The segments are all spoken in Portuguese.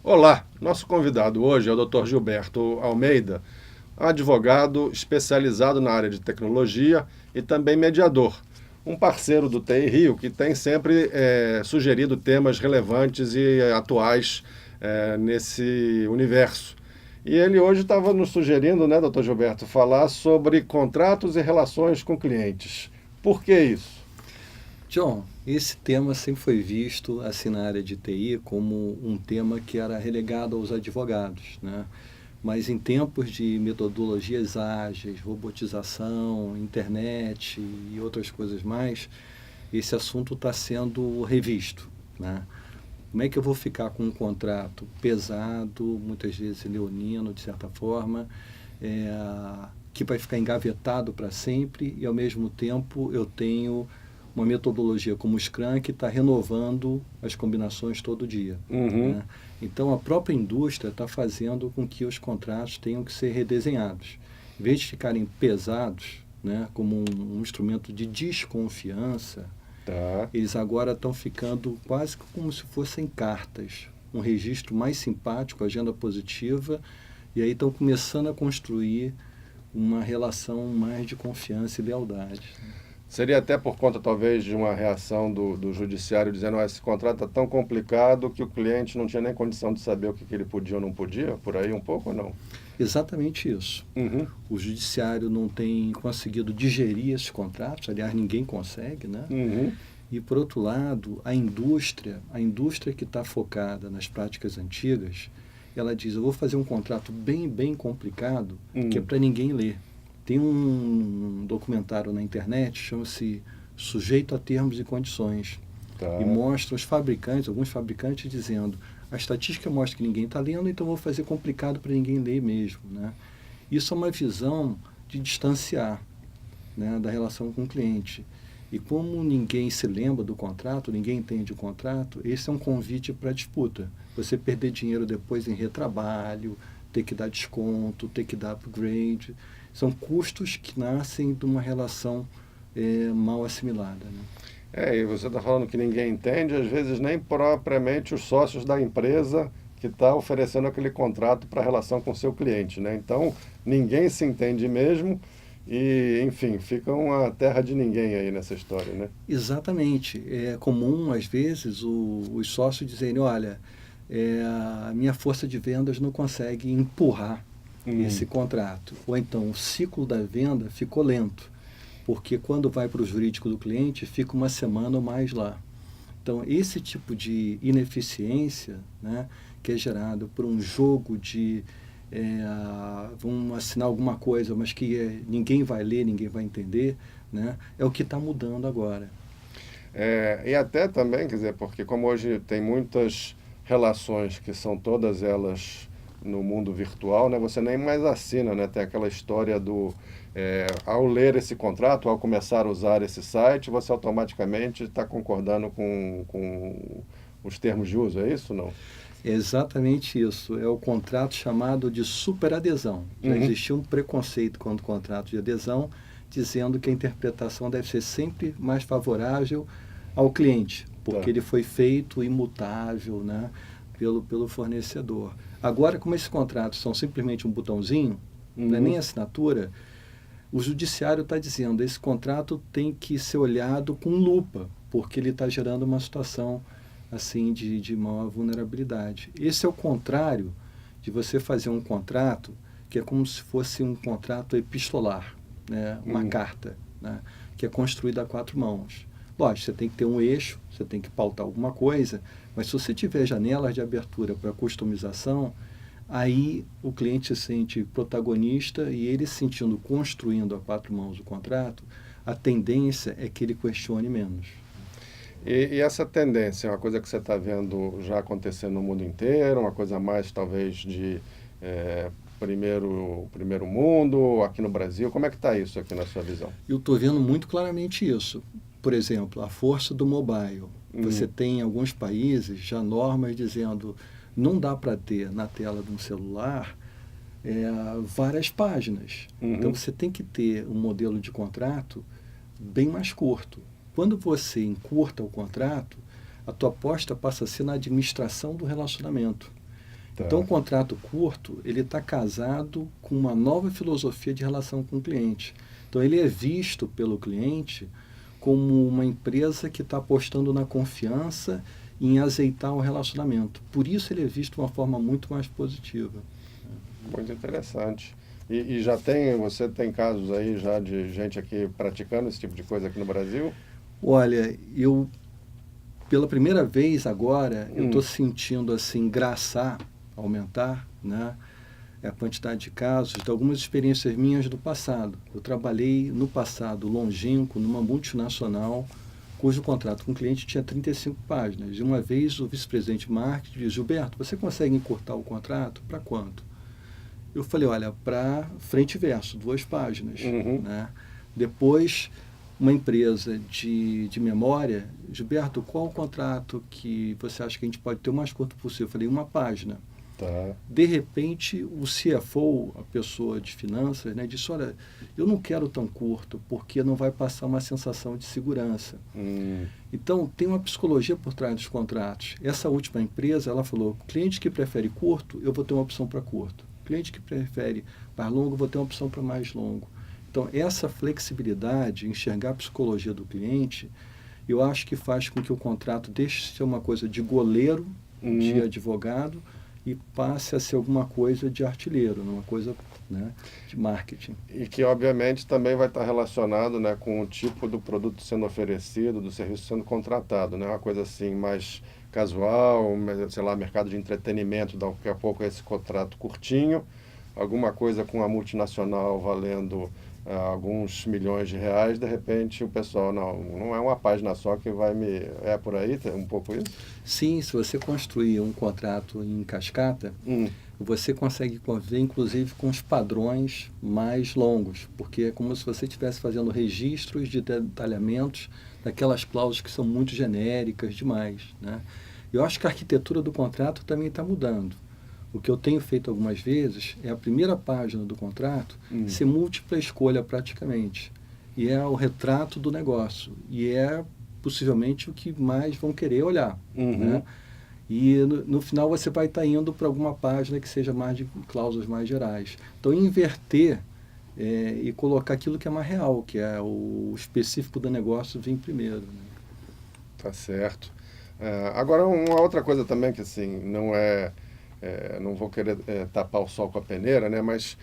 Olá, nosso convidado hoje é o Dr. Gilberto Almeida, advogado especializado na área de tecnologia e também mediador, um parceiro do TI Rio que tem sempre sugerido temas relevantes e atuais nesse universo. E ele hoje estava nos sugerindo, né, doutor Gilberto, falar sobre contratos e relações com clientes. Por que isso? John, esse tema sempre foi visto assim na área de TI como um tema que era relegado aos advogados, né? Mas em tempos de metodologias ágeis, robotização, internet e outras coisas mais, esse assunto está sendo revisto, né? Como é que eu vou ficar com um contrato pesado, muitas vezes leonino, de certa forma, é, que vai ficar engavetado para sempre e, ao mesmo tempo, eu tenho uma metodologia como o Scrum que está renovando as combinações todo dia, Uhum. né? Então, a própria indústria está fazendo com que os contratos tenham que ser redesenhados. Em vez de ficarem pesados, né, como um instrumento de desconfiança, Tá. eles agora estão ficando quase como se fossem cartas. Um registro mais simpático, agenda positiva, e aí estão começando a construir uma relação mais de confiança e lealdade. Seria até por conta, talvez, de uma reação do judiciário dizendo que esse contrato é tão complicado que o cliente não tinha nem condição de saber o que ele podia ou não podia, por aí um pouco ou não? Exatamente isso. Uhum. O judiciário não tem conseguido digerir esses contratos, aliás, ninguém consegue, né? Uhum. E, por outro lado, a indústria que está focada nas práticas antigas, ela diz, eu vou fazer um contrato bem complicado, que é Uhum. para ninguém ler. Tem um documentário na internet, chama-se Sujeito a Termos e Condições, e Tá. mostra os fabricantes, alguns fabricantes dizendo, a estatística mostra que ninguém está lendo, então vou fazer complicado para ninguém ler mesmo, né? Isso é uma visão de distanciar, né, da relação com o cliente. E como ninguém se lembra do contrato, ninguém entende o contrato, esse é um convite para disputa. Você perder dinheiro depois em retrabalho, ter que dar desconto, ter que dar upgrade. São custos que nascem de uma relação mal assimilada, né? E você está falando que ninguém entende, às vezes nem propriamente os sócios da empresa que está oferecendo aquele contrato para a relação com o seu cliente, né? Então, ninguém se entende mesmo e, enfim, fica uma terra de ninguém aí nessa história, né? Exatamente. É comum, às vezes, os sócios dizerem, olha, a minha força de vendas não consegue empurrar esse Hum. contrato. Ou então, o ciclo da venda ficou lento, porque quando vai para o jurídico do cliente, fica uma semana ou mais lá. Então, esse tipo de ineficiência, né, que é gerado por um jogo de vamos assinar alguma coisa, mas que ninguém vai ler, ninguém vai entender, né, é o que está mudando agora. E até também, quer dizer, porque como hoje tem muitas relações que são todas elas no mundo virtual, né, você nem mais assina, né? Tem aquela história ao ler esse contrato, ao começar a usar esse site, você automaticamente está concordando com os termos de uso, é isso ou não? É exatamente isso. É o contrato chamado de superadesão. Já Uhum. existia um preconceito quanto ao contrato de adesão, dizendo que a interpretação deve ser sempre mais favorável ao cliente, porque Tá. ele foi feito imutável, né, pelo fornecedor. Agora, como esses contratos são simplesmente um botãozinho, não é nem Uhum. assinatura, o judiciário está dizendo que esse contrato tem que ser olhado com lupa, porque ele está gerando uma situação assim de maior vulnerabilidade. Esse é o contrário de você fazer um contrato que é como se fosse um contrato epistolar, né? Uma Uhum. carta, né? Que é construída a quatro mãos. Lógico, você tem que ter um eixo, você tem que pautar alguma coisa, mas se você tiver janelas de abertura para customização, aí o cliente se sente protagonista e ele se sentindo construindo a quatro mãos o contrato, a tendência é que ele questione menos. E essa tendência é uma coisa que você está vendo já acontecendo no mundo inteiro, uma coisa mais talvez de é, primeiro mundo, aqui no Brasil. Como é que está isso aqui na sua visão? Eu estou vendo muito claramente isso. Por exemplo, a força do mobile. Você Uhum. tem em alguns países já normas dizendo não dá para ter na tela de um celular várias páginas. Então Uhum. você tem que ter um modelo de contrato bem mais curto. Quando você encurta o contrato, a tua aposta passa a ser na administração do relacionamento. Tá. Então, o contrato curto, ele está casado com uma nova filosofia de relação com o cliente. Então, ele é visto pelo cliente como uma empresa que está apostando na confiança e em azeitar o relacionamento. Por isso, ele é visto de uma forma muito mais positiva. Muito interessante. E você tem casos aí já de gente aqui praticando esse tipo de coisa aqui no Brasil? Olha, pela primeira vez agora, eu estou sentindo assim, aumentar, né, a quantidade de casos de algumas experiências minhas do passado. Eu trabalhei no passado longínquo numa multinacional cujo contrato com o cliente tinha 35 páginas. E uma vez o vice-presidente de marketing disse: Gilberto, você consegue encurtar o contrato? Para quanto? Eu falei: olha, para frente e verso, 2 páginas. Né? Depois, uma empresa de memória: Gilberto, qual o contrato que você acha que a gente pode ter o mais curto possível? Eu falei: 1 página. Tá. De repente, o CFO, a pessoa de finanças, né, disse: olha, eu não quero tão curto, porque não vai passar uma sensação de segurança. Então, tem uma psicologia por trás dos contratos. Essa última empresa, ela falou: cliente que prefere curto, eu vou ter uma opção para curto. Cliente que prefere mais longo, eu vou ter uma opção para mais longo. Então, essa flexibilidade, enxergar a psicologia do cliente, eu acho que faz com que o contrato deixe de ser uma coisa de goleiro, de advogado, e passe a ser alguma coisa de artilheiro, uma coisa, né, de marketing. E que, obviamente, também vai estar relacionado, né, com o tipo do produto sendo oferecido, do serviço sendo contratado, né? Uma coisa assim mais casual, sei lá, mercado de entretenimento, daqui a pouco esse contrato curtinho, alguma coisa com a multinacional valendo alguns milhões de reais, de repente o pessoal, não é uma página só que vai me... É por aí, tem um pouco isso? Sim, se você construir um contrato em cascata, você consegue conviver, inclusive, com os padrões mais longos, porque é como se você estivesse fazendo registros de detalhamentos daquelas cláusulas que são muito genéricas demais, né? Eu acho que a arquitetura do contrato também está mudando. O que eu tenho feito algumas vezes é a primeira página do contrato ser múltipla escolha praticamente. E é o retrato do negócio. E é possivelmente o que mais vão querer olhar. Né? E no final você vai estar indo para alguma página que seja mais de cláusulas mais gerais. Então, inverter e colocar aquilo que é mais real, que é o específico do negócio, vir primeiro. Né? Tá certo. Agora, uma outra coisa também que assim, não vou querer tapar o sol com a peneira, né? Mas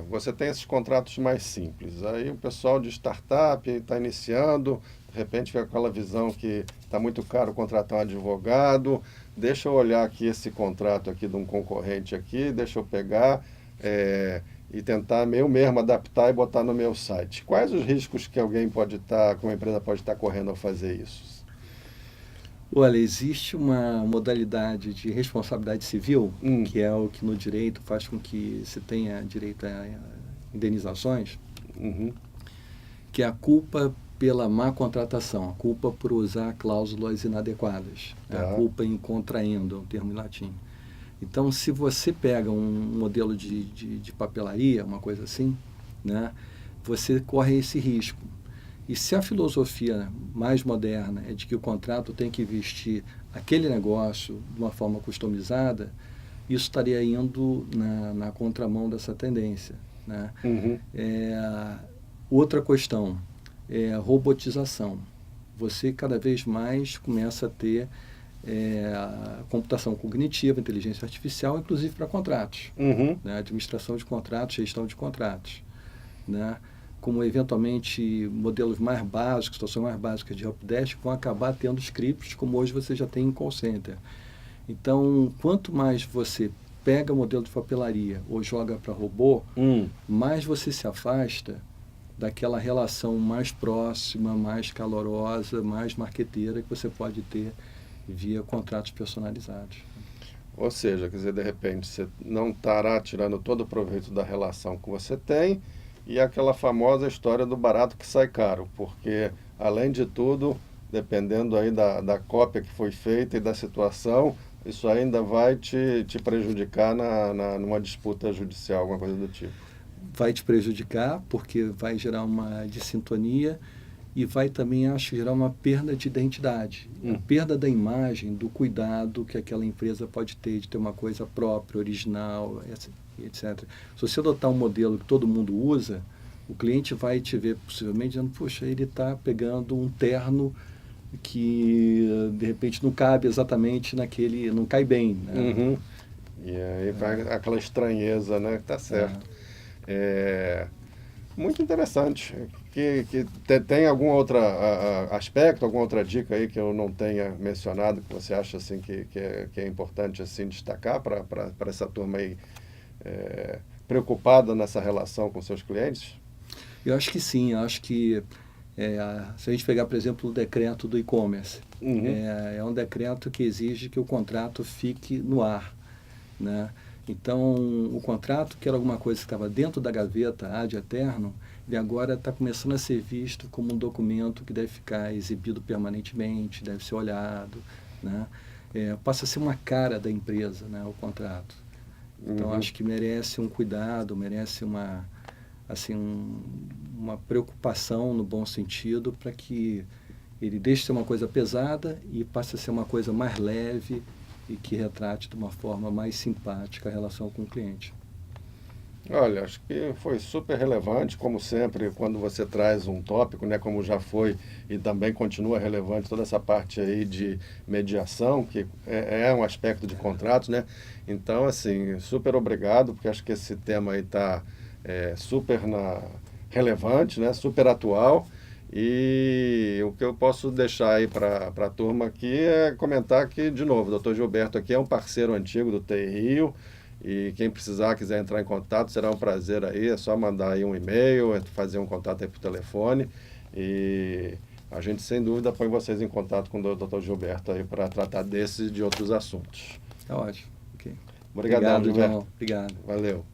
você tem esses contratos mais simples. Aí o pessoal de startup está iniciando, de repente fica com aquela visão que está muito caro contratar um advogado, deixa eu olhar aqui esse contrato aqui de um concorrente aqui, deixa eu pegar e tentar eu mesmo adaptar e botar no meu site. Quais os riscos que que uma empresa pode estar correndo ao fazer isso? Olha, existe uma modalidade de responsabilidade civil, que é o que no direito faz com que se tenha direito a indenizações, que é a culpa pela má contratação, a culpa por usar cláusulas inadequadas, a culpa in contraendo, é um termo em latim. Então, se você pega um modelo de papelaria, uma coisa assim, né, você corre esse risco. E se a filosofia mais moderna é de que o contrato tem que vestir aquele negócio de uma forma customizada, isso estaria indo na contramão dessa tendência. Né? Outra questão é a robotização. Você cada vez mais começa a ter a computação cognitiva, inteligência artificial, inclusive para contratos. Né? Administração de contratos, gestão de contratos. Né? Como eventualmente modelos mais básicos, situações mais básicas de helpdesk vão acabar tendo scripts, como hoje você já tem em call center. Então, quanto mais você pega o modelo de papelaria ou joga para robô, mais você se afasta daquela relação mais próxima, mais calorosa, mais marqueteira que você pode ter via contratos personalizados. Ou seja, quer dizer, de repente você não estará tirando todo o proveito da relação que você tem, e aquela famosa história do barato que sai caro, porque, além de tudo, dependendo aí da cópia que foi feita e da situação, isso ainda vai te prejudicar numa disputa judicial, alguma coisa do tipo. Vai te prejudicar, porque vai gerar uma dissintonia, e vai também, acho, gerar uma perda de identidade, a perda da imagem, do cuidado que aquela empresa pode ter de ter uma coisa própria, original, etc. Se você adotar um modelo que todo mundo usa, o cliente vai te ver possivelmente dizendo, puxa, ele está pegando um terno que de repente não cabe exatamente naquele, não cai bem, né? E aí vai aquela estranheza, né? Tá certo. Muito interessante. Tem algum outro aspecto, alguma outra dica aí que eu não tenha mencionado, que você acha assim, que é importante assim, destacar para essa turma aí preocupada nessa relação com seus clientes? Eu acho que sim, eu acho que se a gente pegar, por exemplo, o decreto do e-commerce, é um decreto que exige que o contrato fique no ar, né? Então, o contrato, que era alguma coisa que estava dentro da gaveta ad eternum, ele agora está começando a ser visto como um documento que deve ficar exibido permanentemente, deve ser olhado, né? Passa a ser uma cara da empresa, né, o contrato. Então, acho que merece um cuidado, merece uma preocupação no bom sentido para que ele deixe de ser uma coisa pesada e passe a ser uma coisa mais leve e que retrate de uma forma mais simpática a relação com o cliente. Olha, acho que foi super relevante, como sempre, quando você traz um tópico, né, como já foi e também continua relevante toda essa parte aí de mediação, que é um aspecto de contratos, né? Então, assim, super obrigado, porque acho que esse tema aí está super relevante, né, super atual. E o que eu posso deixar aí para a turma aqui é comentar que, de novo, o Dr. Gilberto aqui é um parceiro antigo do TI Rio, e quem precisar, quiser entrar em contato, será um prazer aí, é só mandar aí um e-mail, fazer um contato aí por telefone, e a gente, sem dúvida, põe vocês em contato com o Dr. Gilberto aí para tratar desses e de outros assuntos. Tá ótimo. Okay. Obrigadão, Gilberto. João. Obrigado. Valeu.